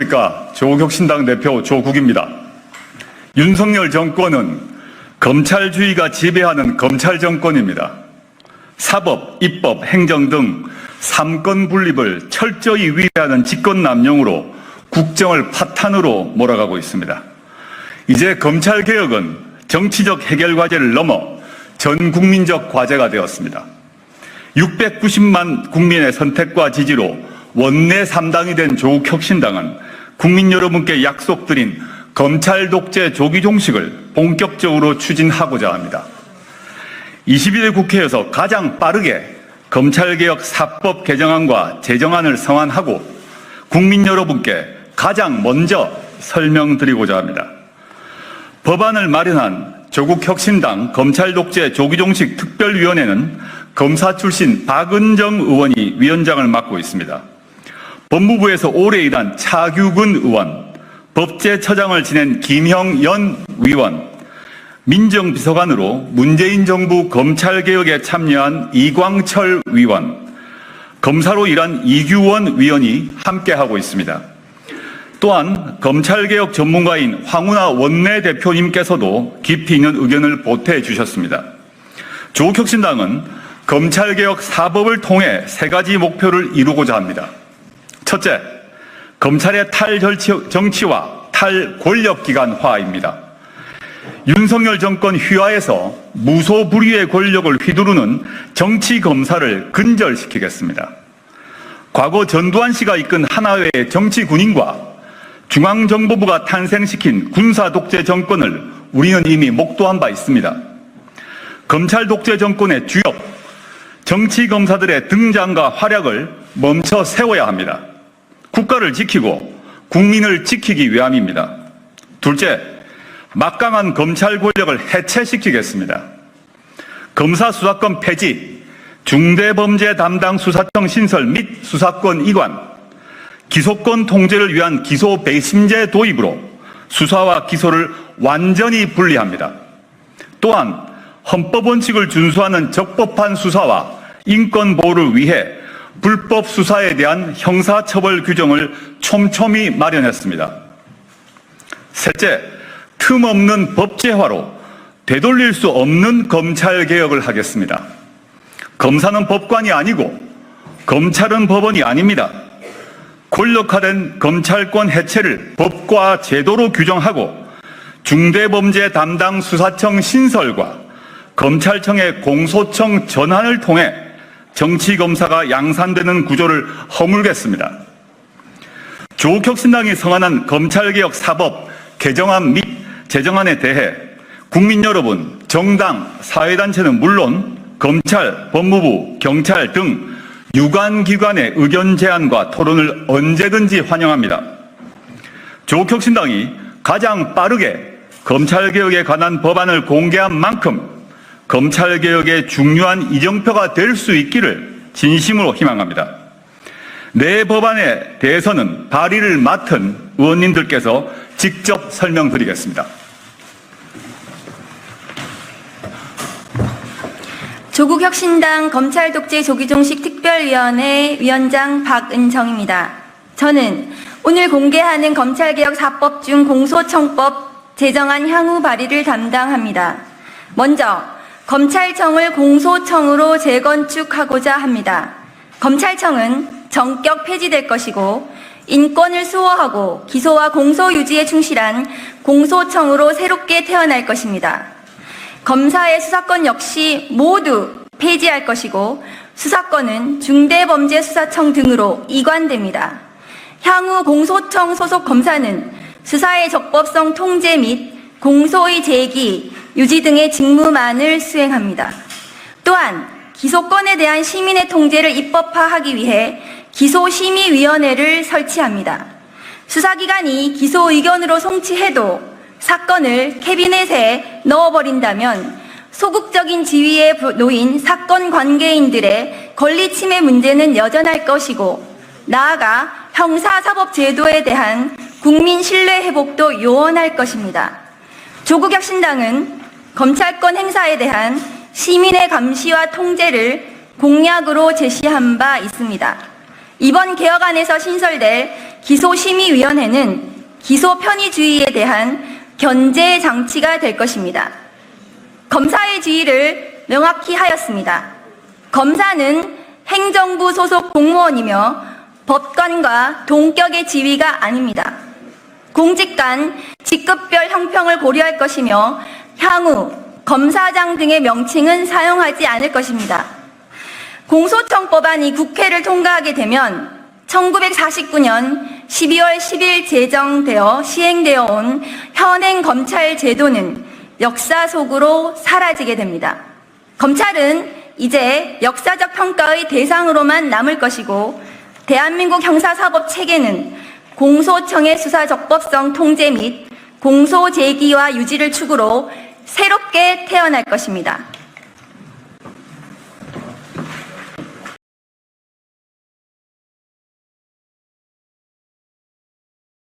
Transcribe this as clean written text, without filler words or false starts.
안녕하십니까. 조국혁신당 대표 조국입니다. 윤석열 정권은 검찰주의가 지배하는 검찰 정권입니다. 사법, 입법, 행정 등 3권 분립을 철저히 위배하는 직권남용으로 국정을 파탄으로 몰아가고 있습니다. 이제 검찰개혁은 정치적 해결 과제를 넘어 전 국민적 과제가 되었습니다. 690만 국민의 선택과 지지로 원내 3당이 된 조국혁신당은 국민 여러분께 약속드린 검찰 독재 조기 종식을 본격적으로 추진하고자 합니다. 21대 국회에서 가장 빠르게 검찰개혁 4법 개정안과 제정안을 성안하고 국민 여러분께 가장 먼저 설명드리고자 합니다. 법안을 마련한 조국혁신당 검찰독재 조기종식 특별위원회는 검사 출신 박은정 의원이 위원장을 맡고 있습니다. 법무부에서 오래 일한 차규근 의원, 법제처장을 지낸 김형연 위원, 민정비서관으로 문재인 정부 검찰개혁에 참여한 이광철 위원, 검사로 일한 이규원 위원이 함께하고 있습니다. 또한 검찰개혁 전문가인 황운하 원내대표님께서도 깊이 있는 의견을 보태해 주셨습니다. 조국혁신당은 검찰개혁 4법을 통해 3가지 목표를 이루고자 합니다. 첫째, 검찰의 탈정치와 탈권력기관화입니다. 윤석열 정권 휘하에서 무소불위의 권력을 휘두르는 정치검사를 근절시키겠습니다. 과거 전두환 씨가 이끈 하나회의 정치군인과 중앙정보부가 탄생시킨 군사독재 정권을 우리는 이미 목도한 바 있습니다. 검찰 독재 정권의 주역, 정치검사들의 등장과 활약을 멈춰 세워야 합니다. 국가를 지키고 국민을 지키기 위함입니다. 둘째, 막강한 검찰 권력을 해체시키겠습니다. 검사 수사권 폐지, 중대범죄 담당 수사청 신설 및 수사권 이관, 기소권 통제를 위한 기소 배심제 도입으로 수사와 기소를 완전히 분리합니다. 또한 헌법 원칙을 준수하는 적법한 수사와 인권 보호를 위해 불법 수사에 대한 형사처벌 규정을 촘촘히 마련했습니다. 셋째, 틈없는 법제화로 되돌릴 수 없는 검찰개혁을 하겠습니다. 검사는 법관이 아니고 검찰은 법원이 아닙니다. 권력화된 검찰권 해체를 법과 제도로 규정하고 중대범죄 담당 수사청 신설과 검찰청의 공소청 전환을 통해 정치검사가 양산되는 구조를 허물겠습니다. 조국혁신당이 성안한 검찰개혁 4법 개정안 및 제정안에 대해 국민 여러분, 정당, 사회단체는 물론 검찰, 법무부, 경찰 등 유관기관의 의견 제안과 토론을 언제든지 환영합니다. 조국혁신당이 가장 빠르게 검찰개혁에 관한 법안을 공개한 만큼 검찰개혁의 중요한 이정표가 될 수 있기를 진심으로 희망합니다. 내 법안에 대해서는 발의를 맡은 의원님들께서 직접 설명드리겠습니다. 조국혁신당 검찰독재 조기종식 특별위원회 위원장 박은정입니다. 저는 오늘 공개하는 검찰개혁 4법 중 공소청법 제정안 향후 발의를 담당합니다. 먼저 검찰청을 공소청으로 재건축하고자 합니다. 검찰청은 정격 폐지될 것이고 인권을 수호하고 기소와 공소 유지에 충실한 공소청으로 새롭게 태어날 것입니다. 검사의 수사권 역시 모두 폐지할 것이고 수사권은 중대범죄수사청 등으로 이관됩니다. 향후 공소청 소속 검사는 수사의 적법성 통제 및 공소의 제기, 유지 등의 직무만을 수행합니다. 또한 기소권에 대한 시민의 통제를 입법화하기 위해 기소심의위원회를 설치합니다. 수사기관이 기소 의견으로 송치해도 사건을 캐비넷에 넣어버린다면 소극적인 지위에 놓인 사건 관계인들의 권리 침해 문제는 여전할 것이고 나아가 형사사법제도에 대한 국민 신뢰 회복도 요원할 것입니다. 조국혁신당은 검찰권 행사에 대한 시민의 감시와 통제를 공약으로 제시한 바 있습니다. 이번 개혁안에서 신설될 기소심의위원회는 기소 편의주의에 대한 견제 장치가 될 것입니다. 검사의 지위를 명확히 하였습니다. 검사는 행정부 소속 공무원이며 법관과 동격의 지위가 아닙니다. 공직 간 직급별 형평을 고려할 것이며 향후 검사장 등의 명칭은 사용하지 않을 것입니다. 공소청법안이 국회를 통과하게 되면 1949년 12월 10일 제정되어 시행되어 온 현행 검찰 제도는 역사 속으로 사라지게 됩니다. 검찰은 이제 역사적 평가의 대상으로만 남을 것이고 대한민국 형사사법 체계는 공소청의 수사 적법성 통제 및 공소 제기와 유지를 축으로 새롭게 태어날 것입니다.